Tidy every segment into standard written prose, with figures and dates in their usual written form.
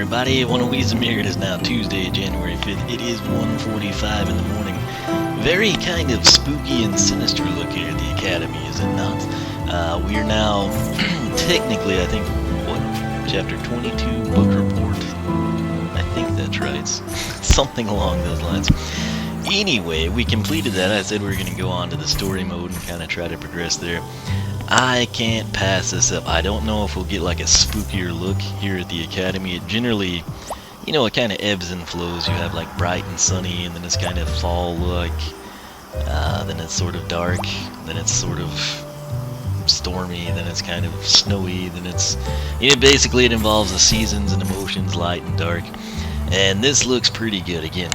everybody. One of we's here. It is now Tuesday, January 5th. It is 1:45 in the morning. Very kind of spooky and sinister look here at the Academy, is it not? We are now, technically, I think, what, chapter 22, book report? I think that's right. Something along those lines. Anyway, we completed that. I said we were going to go on to the story mode and kind of try to progress there. I can't pass this up. I don't know if we'll get like a spookier look here at the Academy. It generally, you know, it kind of ebbs and flows. You have like bright and sunny, and then it's kind of fall-like, then it's sort of dark, then it's sort of stormy, then it's kind of snowy, then it's, you know, basically it involves the seasons and emotions, light and dark. And this looks pretty good. Again,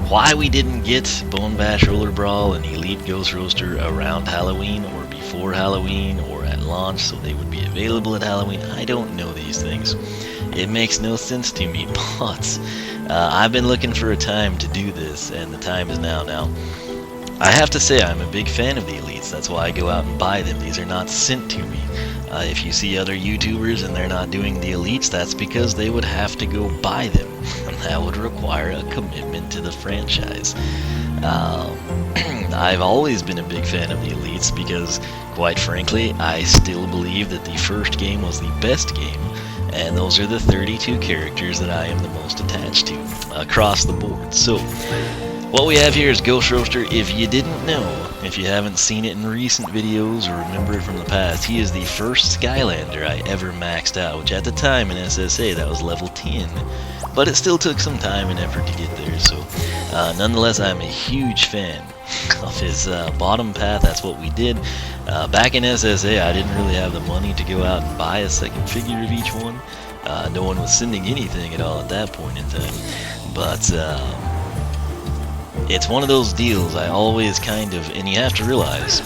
why we didn't get Bone Bash Roller Brawl and Elite Ghost Roaster around Halloween or before Halloween or at launch so they would be available at Halloween, I don't know these things. It makes no sense to me, but I've been looking for a time to do this, and the time is now. Now, I have to say I'm a big fan of the Elites. That's why I go out and buy them. These are not sent to me. If you see other YouTubers and they're not doing the Elites, that's because they would have to go buy them, and that would require a commitment to the franchise. I've always been a big fan of the Elites because, quite frankly, I still believe that the first game was the best game, and those are the 32 characters that I am the most attached to across the board. So, what we have here is Ghost Roaster. If you didn't know, if you haven't seen it in recent videos or remember it from the past, he is the first Skylander I ever maxed out, which at the time in SSA that was level 10, but it still took some time and effort to get there. So nonetheless, I'm a huge fan of his bottom path. That's what we did. Back in SSA, I didn't really have the money to go out and buy a second figure of each one. No one was sending anything at all at that point in time, but it's one of those deals I always kind of, and you have to realize,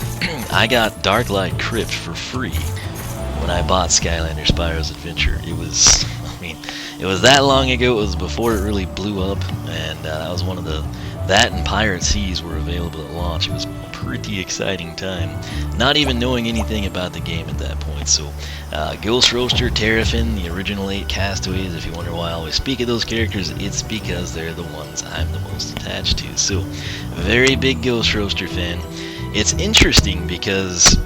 I got Darklight Crypt for free when I bought Skylanders Spyro's Adventure. It was, I mean, it was that long ago. It was before it really blew up, and that was one of the, that and Pirate Seas were available at launch. It was a pretty exciting time, not even knowing anything about the game at that point. So, Ghost Roaster, Terrafin, the original 8 Castaways. If you wonder why I always speak of those characters, it's because they're the ones I'm the most attached to. So, very big Ghost Roaster fan. It's interesting because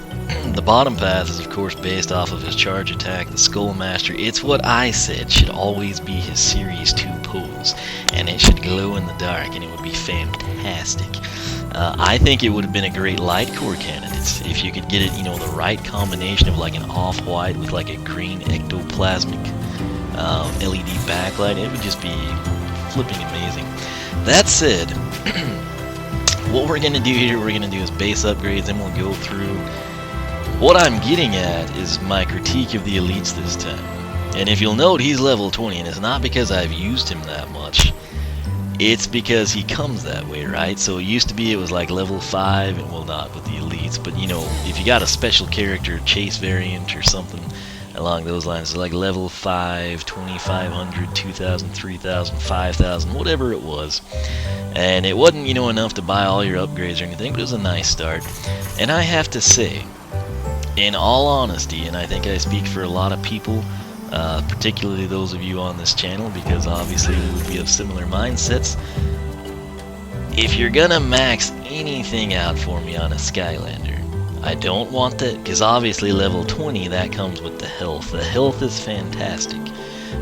the bottom path is of course based off of his charge attack, the Skull Master. It's what I said should always be his Series 2 pose, and it should glow in the dark, and it would be fantastic. I think it would have been a great light core candidate if you could get it, you know, the right combination of like an off-white with like a green ectoplasmic LED backlight. It would just be flipping amazing. That said, what we're going to do here, we're going to do is base upgrades, and we'll go through. What I'm getting at is my critique of the Elites this time. And if you'll note, he's level 20, and it's not because I've used him that much. It's because he comes that way, right? So it used to be it was like level 5, and well, not with the Elites, but you know, if you got a special character, chase variant or something along those lines, like level 5, 2500, 2000, 3000, 5000, whatever it was. And it wasn't, you know, enough to buy all your upgrades or anything, but it was a nice start. And I have to say, in all honesty, and I think I speak for a lot of people, particularly those of you on this channel, because obviously we would be of similar mindsets, if you're gonna max anything out for me on a Skylander, I don't want that, because obviously level 20, that comes with the health. The health is fantastic.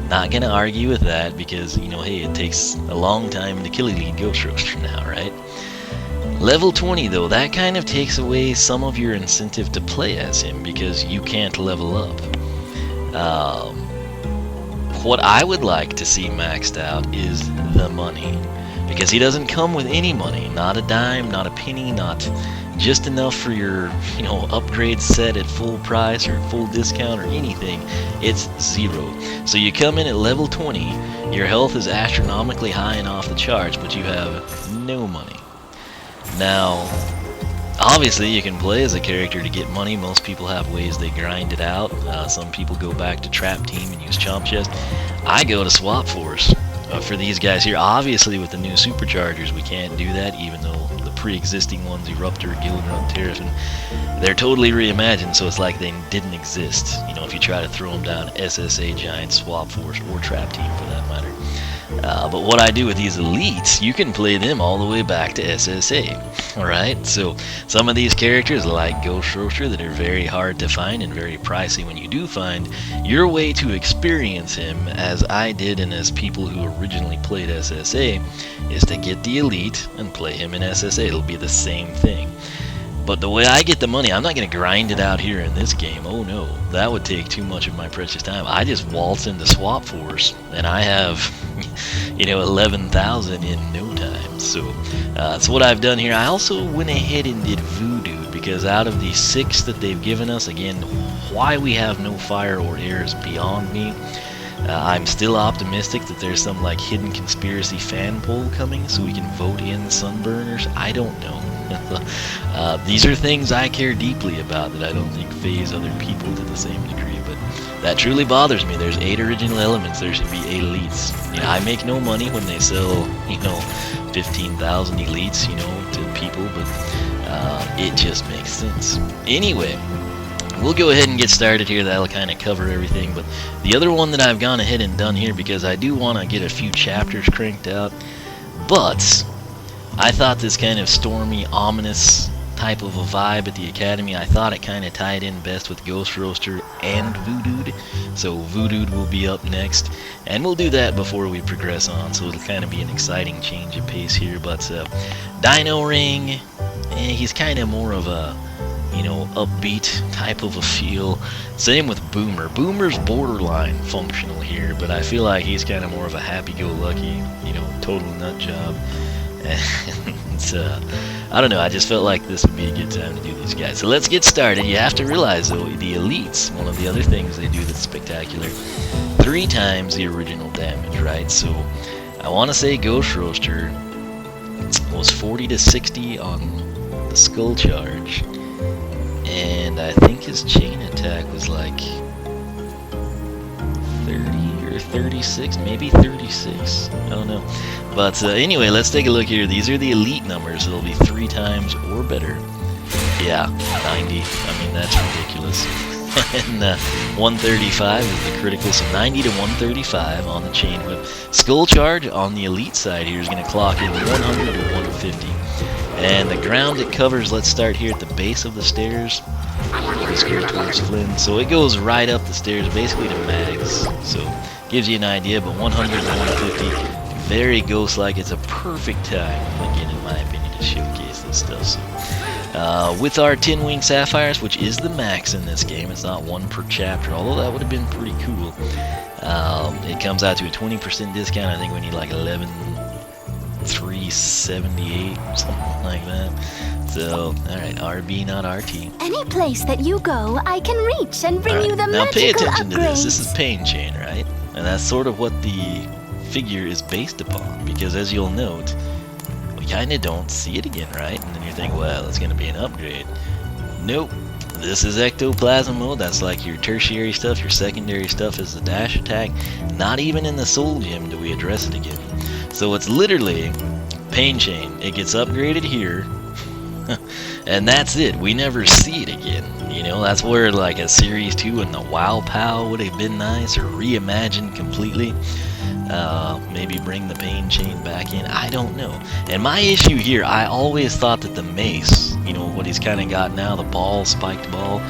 Not gonna argue with that, because, you know, hey, it takes a long time to kill Elite Ghost Roaster now, right? Level 20 though, that kind of takes away some of your incentive to play as him, because you can't level up. What I would like to see maxed out is the money, because he doesn't come with any money, not a dime, not a penny, not just enough for your, you know, upgrade set at full price or full discount or anything. It's zero. So you come in at level 20, your health is astronomically high and off the charts, but you have no money. Now, obviously, you can play as a character to get money. Most people have ways they grind it out. Some people go back to Trap Team and use Chomp Chest. I go to Swap Force for these guys here. Obviously, with the new SuperChargers, we can't do that, even though the pre-existing ones, Eruptor, Gilgrunt, Terrafin. They're totally reimagined, so it's like they didn't exist. You know, if you try to throw them down SSA, Giant, Swap Force, or Trap Team for that matter. But what I do with these elites, you can play them all the way back to SSA. Alright, so some of these characters like Ghost Roaster that are very hard to find and very pricey when you do find, your way to experience him, as I did and as people who originally played SSA, is to get the elite and play him in SSA. It'll be the same thing. But the way I get the money, I'm not going to grind it out here in this game. Oh no, that would take too much of my precious time. I just waltz into Swap Force, and I have, you know, 11,000 in no time. So that's what I've done here. I also went ahead and did Voodoo, because out of the 6 that they've given us, again, why we have no fire or air is beyond me. I'm still optimistic that there's some like hidden conspiracy fan poll coming so we can vote in Sunburners. I don't know. These are things I care deeply about that I don't think phase other people to the same degree, but that truly bothers me. There's 8 original elements, there should be 8 elites. You know, I make no money when they sell, you know, 15,000 elites, you know, to people, but it just makes sense. Anyway, we'll go ahead and get started here. That'll kind of cover everything, but the other one that I've gone ahead and done here, because I do want to get a few chapters cranked out, but I thought this kind of stormy, ominous type of a vibe at the Academy, I thought it kind of tied in best with Ghost Roaster and Voodooed, so Voodooed will be up next, and we'll do that before we progress on, so it'll kind of be an exciting change of pace here. But Dino Ring, he's kind of more of a, you know, upbeat type of a feel. Same with Boomer. Boomer's borderline functional here, but I feel like he's kind of more of a happy-go-lucky, you know, total nut job. And I don't know, I just felt like this would be a good time to do these guys. So let's get started. You have to realize, though, the elites, one of the other things they do that's spectacular, 3 times the original damage, right? So I want to say Ghost Roaster was 40 to 60 on the Skull Charge, and I think his chain attack was like 30 or 36, maybe 36, I don't know. But anyway, let's take a look here. These are the elite numbers. It'll be 3 times or better. Yeah, 90. I mean, that's ridiculous. And 135 is the critical, so 90 to 135 on the chain whip. Skull Charge on the elite side here is going to clock in 100 to 150. And the ground it covers, let's start here at the base of the stairs. Let's go towards Flynn. So it goes right up the stairs, basically to max. So gives you an idea, but 100 to 150. Very ghost-like. It's a perfect time, again, in my opinion, to showcase this stuff. So, with our Tin Wing Sapphires, which is the max in this game, it's not 1 per chapter, although that would have been pretty cool. It comes out to a 20% discount. I think we need like 11,378 or something like that. So, alright, RB, not RT. Any place that you go, I can reach and bring you the now magical pay attention upgrades. to this. This is Pain Chain, right? And that's sort of what the figure is based upon, because as you'll note, we kind of don't see it again, right? And then you think, well, it's going to be an upgrade. Nope. This is Ectoplasm mode. That's like your tertiary stuff. Your secondary stuff is the dash attack. Not even in the Soul Gem do we address it again. So it's literally Pain Chain. It gets upgraded here, and that's it. We never see it again. You know, that's where like a Series 2 and the Wow Pow would have been nice, or reimagined completely. Maybe bring the Pain Chain back in. I don't know. And my issue here, I always thought that the mace, you know, what he's kind of got now, the ball, spiked ball,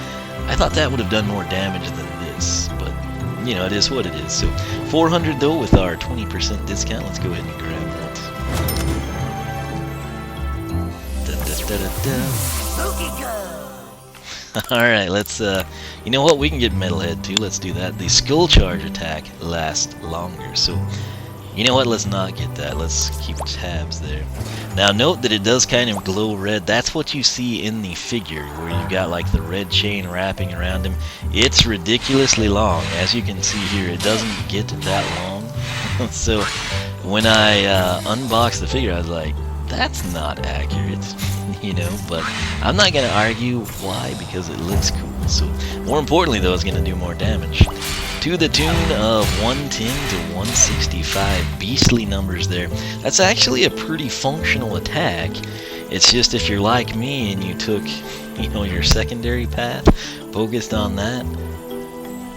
I thought that would have done more damage than this. But, you know, it is what it is. So, 400 though with our 20% discount. Let's go ahead and grab that. Alright, let's, you know what, we can get Metalhead too, let's do that. The Skull Charge attack lasts longer, so, you know what, let's not get that, let's keep tabs there. Now note that it does kind of glow red. That's what you see in the figure, where you've got like the red chain wrapping around him. It's ridiculously long, as you can see here, it doesn't get that long. So, when I unboxed the figure, I was like, that's not accurate. You know, but I'm not going to argue why, because it looks cool. So, more importantly though, it's going to do more damage. To the tune of 110 to 165, beastly numbers there. That's actually a pretty functional attack. It's just if you're like me and you took, you know, your secondary path, focused on that,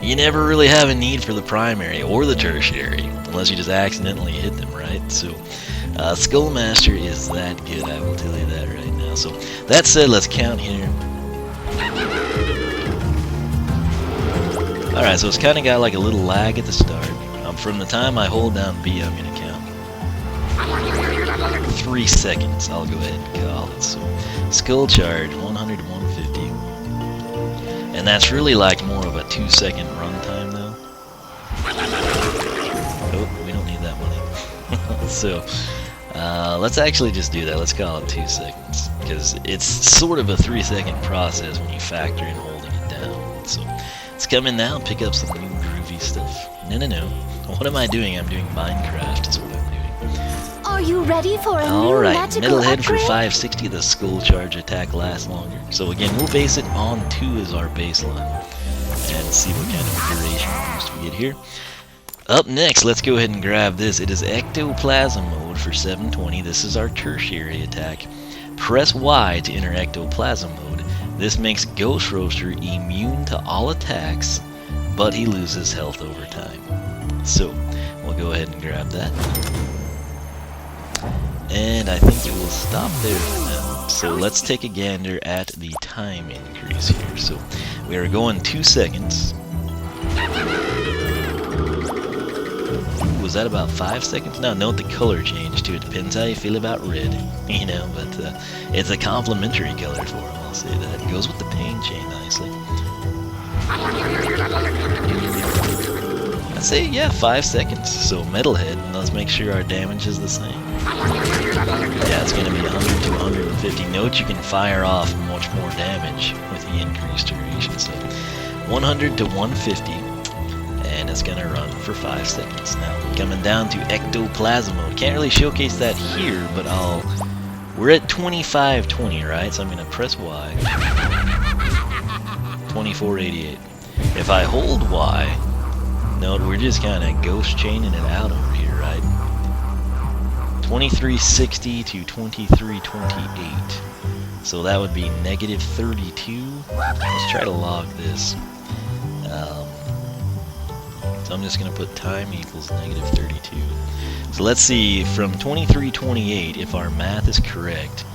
you never really have a need for the primary or the tertiary, unless you just accidentally hit them, right? So, Skullmaster is that good, I will tell you that right now. So, that said, let's count here. Alright, so it's kind of got like a little lag at the start. From the time I hold down B, I'm going to count 3 seconds. I'll go ahead and call it. So, Skull Charge, 100 to 150. And that's really like more of a 2-second runtime, though. Oh, we don't need that money. So, let's actually just do that. Let's call it 2 seconds. Because it's sort of a 3-second process when you factor in holding it down. So, let's come in now and pick up some new groovy stuff. No. What am I doing? I'm doing Minecraft is what I'm doing. Are you ready for a new Alright, magical middle head for upgrade? 560, the skull charge attack lasts longer. So again, we'll base it on 2 as our baseline. And see what kind of duration boost we get here. Up next, let's go ahead and grab this. It is Ectoplasm mode for 720. This is our tertiary attack. Press Y to enter Ectoplasm mode. This makes Ghost Roaster immune to all attacks, but he loses health over time. So, we'll go ahead and grab that. And I think it will stop there for now. So let's take a gander at the time increase here. So, we are going 2 seconds. Was that about 5 seconds? Now note the color change too. It depends how you feel about red, you know, but it's a complimentary color for him, I'll say that. It goes with the pain chain nicely. I'd say, yeah, 5 seconds. So Metalhead, and let's make sure our damage is the same. Yeah, it's going to be 100 to 150. Note you can fire off much more damage with the increased duration. So 100 to 150. And it's gonna run for 5 seconds. Now, coming down to Ectoplasm mode. Can't really showcase that here, but we're at 2520, right? So I'm gonna press Y. 2488. If I hold Y, note we're just kind of ghost chaining it out over here, right? 2360 to 2328. So that would be negative 32. Let's try to log this. So I'm just going to put time equals negative 32. So let's see, from 2328, if our math is correct,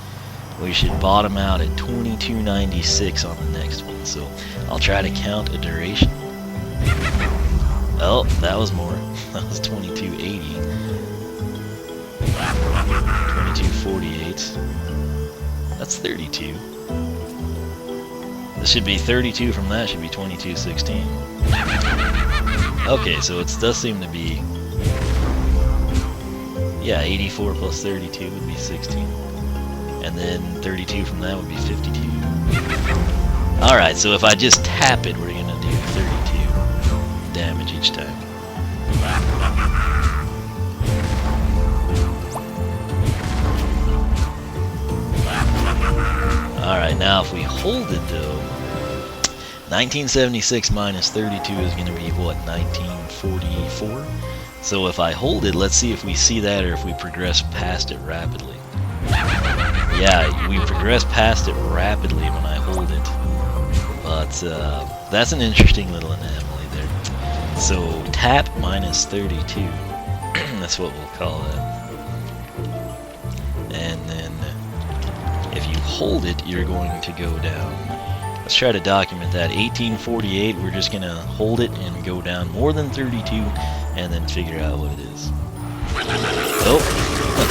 we should bottom out at 2296 on the next one. So I'll try to count a duration. Oh, that was more. That was 2280. 2248. That's 32. This should be 32 from that, should be 2216. Okay, so it does seem to be, yeah, 84 plus 32 would be 16. And then 32 from that would be 52. Alright, so if I just tap it, we're going to do 32 damage each time. Alright, now if we hold it though, 1976 minus 32 is going to be, what, 1944? So if I hold it, let's see if we see that or if we progress past it rapidly. Yeah, we progress past it rapidly when I hold it. But that's an interesting little anomaly there. So tap minus 32, that's what we'll call that. And then if you hold it, you're going to go down. Let's try to document that. 1848, we're just going to hold it and go down more than 32 and then figure out what it is. Oh,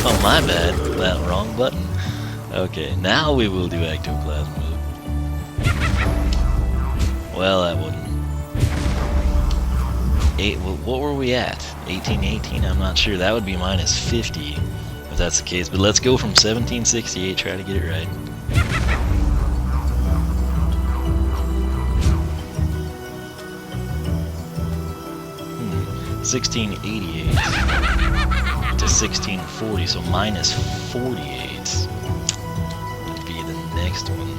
oh my bad. That wrong button. Okay, now we will do Ectoplasm mode. Well, that wouldn't. What were we at? 1818? I'm not sure. That would be minus 50 if that's the case. But let's go from 1768, try to get it right. 1688 to 1640, so minus 48 would be the next one.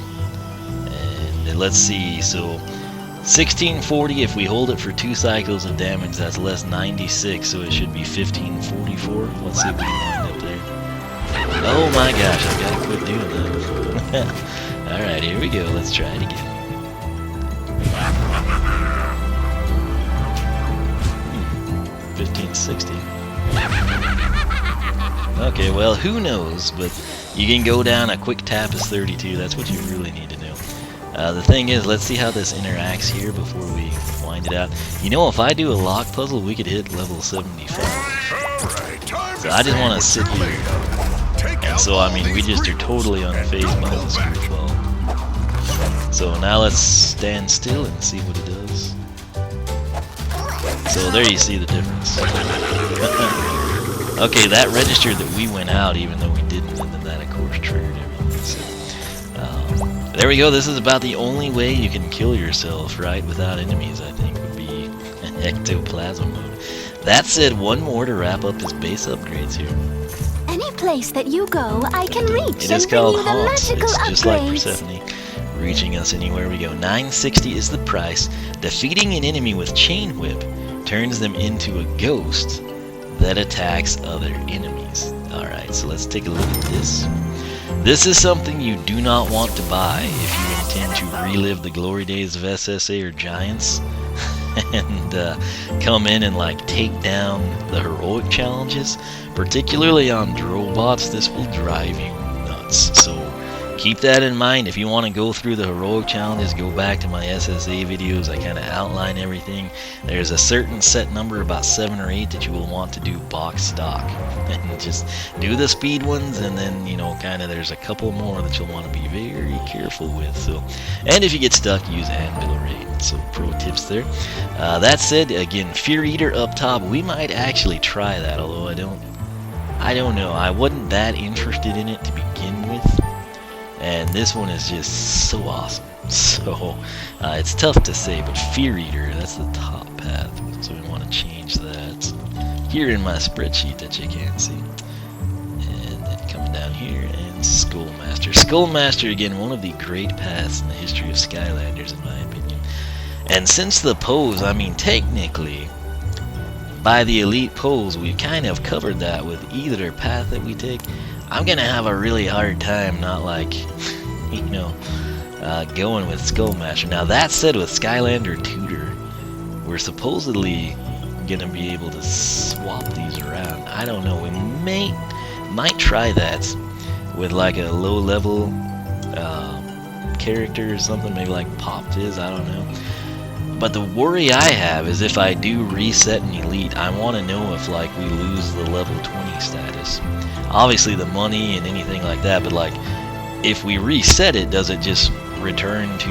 And let's see, so 1640, if we hold it for 2 cycles of damage, that's less 96, so it should be 1544. Let's see if we can wind up there. Oh my gosh, I've got to quit doing that. Alright, here we go. Let's try it again. 1560. Okay, well, who knows, but you can go down a quick tap is 32. That's what you really need to know. The thing is, let's see how this interacts here before we wind it out. You know, if I do a lock puzzle, we could hit level 75. So I just want to sit here. And so, I mean, we just are totally unfazed by this screwball. So now let's stand still and see what it does. So there you see the difference. Okay, that registered that we went out even though we didn't, and then that of course triggered everything. So, there we go. This is about the only way you can kill yourself, right, without enemies, I think, would be an ectoplasm mode. That said, one more to wrap up his base upgrades here. Any place that you go, I can reach It is and bring called you the Haunts. magical It's just like upgrades. Persephone, reaching us anywhere we go. 960 is the price. Defeating an enemy with Chain Whip turns them into a ghost that attacks other enemies. Alright, so let's take a look at this. This is something you do not want to buy if you intend to relive the glory days of SSA or Giants and come in and like take down the heroic challenges. Particularly on Drobots, this will drive you nuts. So keep that in mind. If you want to go through the heroic challenges, go back to my SSA videos. I kind of outline everything. There's a certain set number, about 7 or 8, that you will want to do box stock. And just do the speed ones, and then, you know, kind of there's a couple more that you'll want to be very careful with. So, and if you get stuck, use Anvil Raid. So pro tips there. That said, again, Fear Eater up top, we might actually try that, although I don't know. I wasn't that interested in it to begin with. And this one is just so awesome. So, it's tough to say, but Fear Eater, that's the top path. So we want to change that here in my spreadsheet that you can't see. And then coming down here, and Skullmaster. Skullmaster, again, one of the great paths in the history of Skylanders, in my opinion. And since the pose, I mean, technically, by the elite pose, we've kind of covered that with either path that we take. I'm gonna have a really hard time not like, you know, going with Skullmaster. Now that said, with Skylander Tutor, we're supposedly gonna be able to swap these around. I don't know. We might try that with like a low level character or something, maybe like Pop Fizz. I don't know. But the worry I have is if I do reset an elite, I want to know if like we lose the level 20 status. Obviously the money and anything like that, but like if we reset it, does it just return to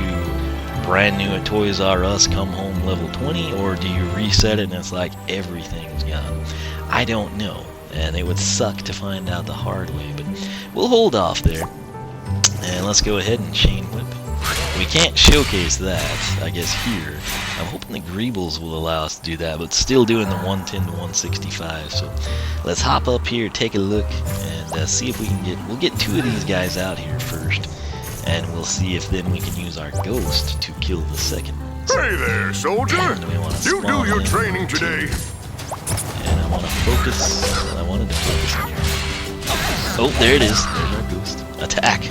brand new at Toys R Us, come home level 20, or do you reset it and it's like everything's gone? I don't know, and it would suck to find out the hard way, but we'll hold off there. And let's go ahead and Chain Whip. We can't showcase that, I guess, here. I'm hoping the Greebles will allow us to do that, but still doing the 110 to 165. So let's hop up here, take a look, and see if we can we'll get 2 of these guys out here first, and we'll see if then we can use our ghost to kill the second one. So, hey there, soldier! You do your training today. And I want to focus. I wanted to focus on here. Oh, there it is. There's our ghost. Attack.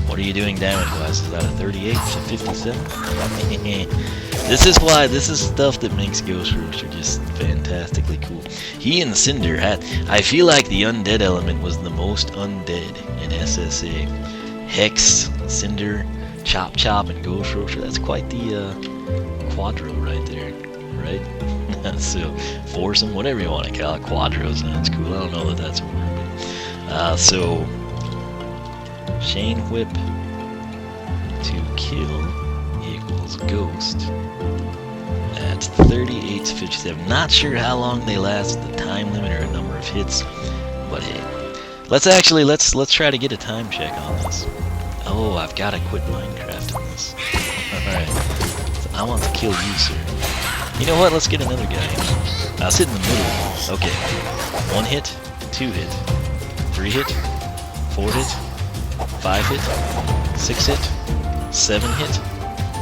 What are you doing damage-wise? Is that a 38 to 57? This is why, this is stuff that makes Ghost Roaster just fantastically cool. He and Cinder had, I feel like the undead element was the most undead in SSA. Hex, Cinder, Chop Chop, and Ghost Roaster, that's quite the quadro right there, right? So, foursome, whatever you want to call it, quadro sounds cool. I don't know that that's a word, but, so, Chain Whip to kill equals Ghost at 38 to 57. Not sure how long they last, the time limit or a number of hits, but hey, let's try to get a time check on this. Oh, I've got to quit Minecraft on this. All right, so I want to kill you, sir. You know what? Let's get another guy. I'll sit in the middle. Okay, 1 hit, 2 hit, 3 hit, 4 hit. 5 hit, 6 hit, 7 hit,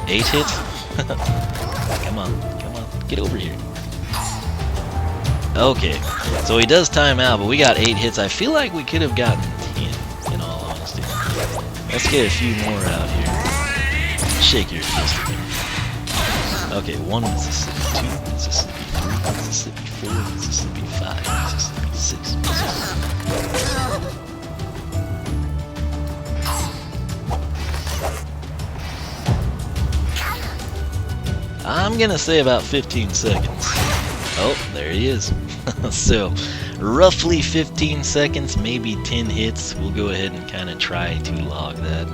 8 hit. Come on, get over here. Okay, so he does time out, but we got 8 hits. I feel like we could have gotten 10. Let's get a few more out here. Shake your fist at me. Okay, 1 Mississippi, 2 Mississippi, 3 Mississippi, 4 Mississippi, 5 Mississippi, 6 Mississippi. I'm gonna say about 15 seconds. Oh, there he is. So, roughly 15 seconds, maybe 10 hits. We'll go ahead and kind of try to log that.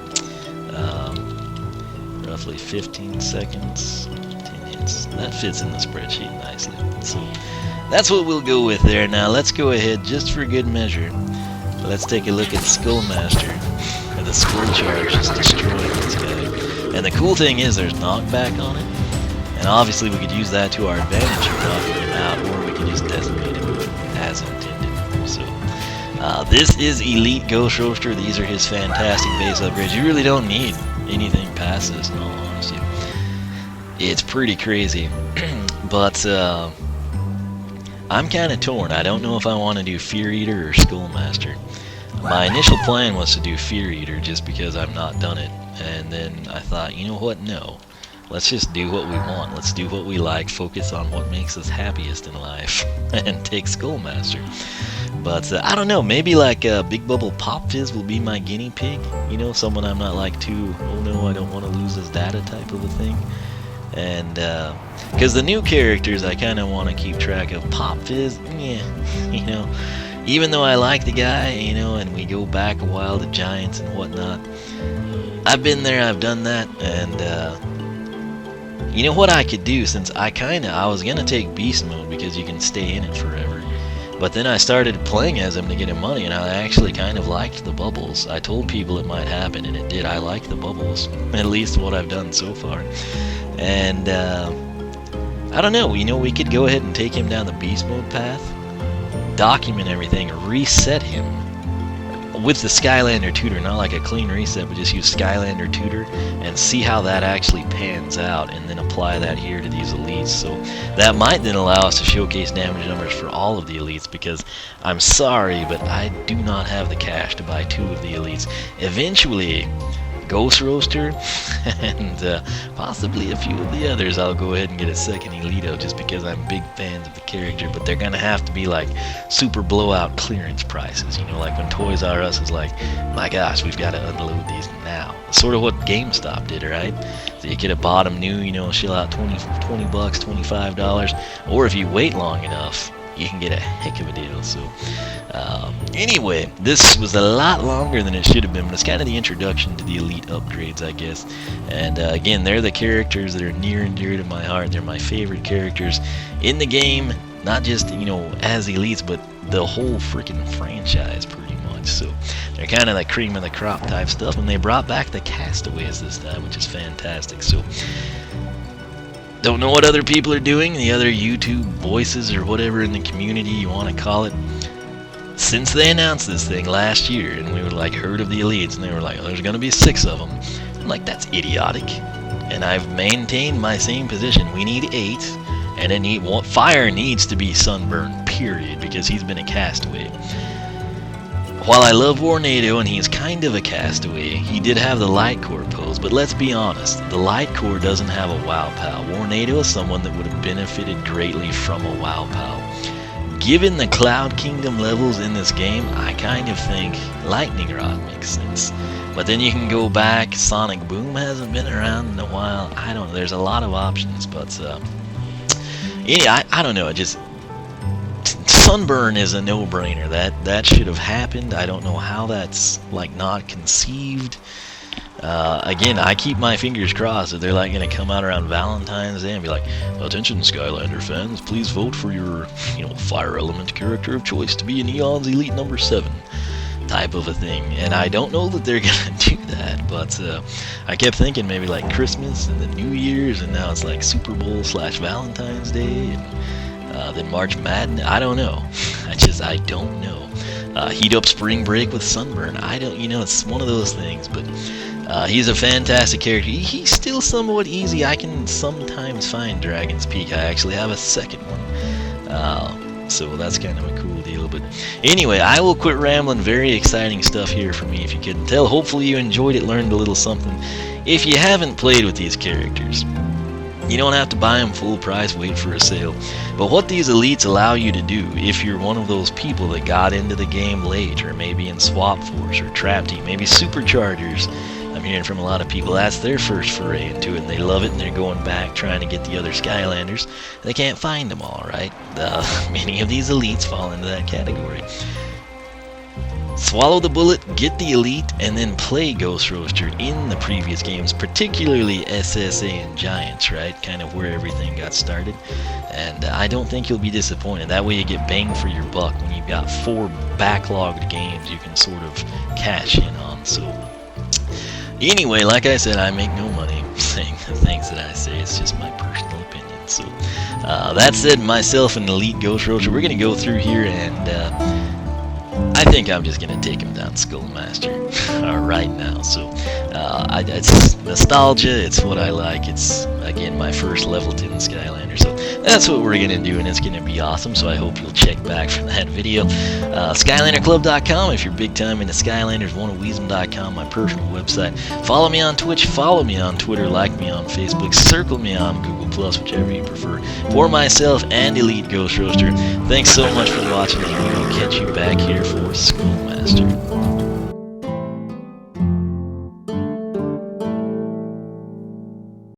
Roughly 15 seconds, 10 hits. That fits in the spreadsheet nicely. So, that's what we'll go with there. Now, let's go ahead, just for good measure. Let's take a look at Skullmaster. The SuperChargers destroying this guy. And the cool thing is, there's knockback on it. And obviously we could use that to our advantage of knocking him out, or we could just decimate him as intended. So, this is Elite Ghost Roaster. These are his fantastic base upgrades. You really don't need anything past this, in all honesty. It's pretty crazy. But, I'm kind of torn. I don't know if I want to do Fear Eater or Skullmaster. My initial plan was to do Fear Eater just because I've not done it. And then I thought, you know what, no. Let's just do what we want. Let's do what we like. Focus on what makes us happiest in life, and take Skullmaster. But I don't know. Maybe like Big Bubble Pop Fizz will be my guinea pig. You know, someone I'm not like too. Oh no, I don't want to lose his data type of a thing. And because the new characters, I kind of want to keep track of. Pop Fizz, yeah, you know. Even though I like the guy, you know, and we go back a while to Giants and whatnot. I've been there. I've done that, and. You know what I could do, since I was gonna take Beast Mode because you can stay in it forever. But then I started playing as him to get him money, and I actually kind of liked the bubbles. I told people it might happen, and it did. I like the bubbles, at least what I've done so far. And, I don't know, you know, we could go ahead and take him down the Beast Mode path, document everything, reset him. With the Skylander tutor, not like a clean reset, but just use Skylander tutor and see how that actually pans out, and then apply that here to these elites. So that might then allow us to showcase damage numbers for all of the elites, because I'm sorry, but I do not have the cash to buy 2 of the elites. Eventually, Ghost Roaster and possibly a few of the others, I'll go ahead and get a second Elito just because I'm big fans of the character, but they're gonna have to be like super blowout clearance prices, you know, like when Toys R Us is like, my gosh, we've got to unload these now. Sort of what GameStop did, right? So you could have bought them new, you know, shell out $20 bucks, $25, or if you wait long enough, you can get a heck of a deal. So anyway, this was a lot longer than it should have been, but it's kind of the introduction to the elite upgrades, I guess. And again, they're the characters that are near and dear to my heart. They're my favorite characters in the game, not just, you know, as elites, but the whole freaking franchise pretty much. So they're kind of like cream of the crop type stuff, and they brought back the castaways this time, which is fantastic. So don't know what other people are doing, the other YouTube voices or whatever in the community you want to call it. Since they announced this thing last year, and we were like, heard of the elites, and they were like, oh, there's going to be 6 of them. I'm like, that's idiotic. And I've maintained my same position. We need 8, and Fire needs to be Sunburn, period, because he's been a castaway. While I love Warnado, and he's kind of a castaway, he did have the Light Core pose, but let's be honest, the Light Core doesn't have a WoW pal. Warnado is someone that would have benefited greatly from a WoW pal. Given the Cloud Kingdom levels in this game, I kind of think Lightning Rod makes sense. But then you can go back, Sonic Boom hasn't been around in a while, I don't know, there's a lot of options, but yeah, I don't know, it just... Sunburn is a no-brainer. That should have happened. I don't know how that's like not conceived. Again, I keep my fingers crossed that they're like going to come out around Valentine's Day and be like, attention Skylander fans, please vote for your, you know, fire element character of choice to be an Eon's Elite number 7 type of a thing. And I don't know that they're going to do that, but I kept thinking maybe like Christmas and the New Year's, and now it's like Super Bowl / Valentine's Day, and then March Madness. I don't know. I don't know. Heat up Spring Break with Sunburn. You know, it's one of those things, but he's a fantastic character. He's still somewhat easy. I can sometimes find Dragon's Peak. I actually have a second one. So that's kind of a cool deal. But anyway, I will quit rambling. Very exciting stuff here for me, if you couldn't tell. Hopefully you enjoyed it, learned a little something. If you haven't played with these characters, you don't have to buy them full price, wait for a sale. But what these elites allow you to do, if you're one of those people that got into the game late, or maybe in Swap Force or Trap Team, maybe SuperChargers, I'm hearing from a lot of people that's their first foray into it, and they love it, and they're going back trying to get the other Skylanders. They can't find them all, right? Many of these elites fall into that category. Swallow the bullet, get the elite, and then play Ghost Roaster in the previous games, particularly SSA and Giants, right? Kind of where everything got started. And I don't think you'll be disappointed. That way you get bang for your buck when you've got 4 backlogged games you can sort of cash in on. So anyway, like I said, I make no money saying the things that I say. It's just my personal opinion. So that said, myself and Elite Ghost Roaster, we're going to go through here, and I think I'm just going to take him down Skullmaster right now. So it's nostalgia, it's what I like. It's, again, my first level 10 Skylander. So that's what we're going to do, and it's going to be awesome. So I hope you'll check back for that video. SkylanderClub.com if you're big time into Skylanders. OneOfWeezem.com, my personal website. Follow me on Twitch, follow me on Twitter, like me on Facebook, circle me on Google+, whichever you prefer. For myself and Elite Ghost Roaster, thanks so much for watching, and we'll catch you back here for Schoolmaster.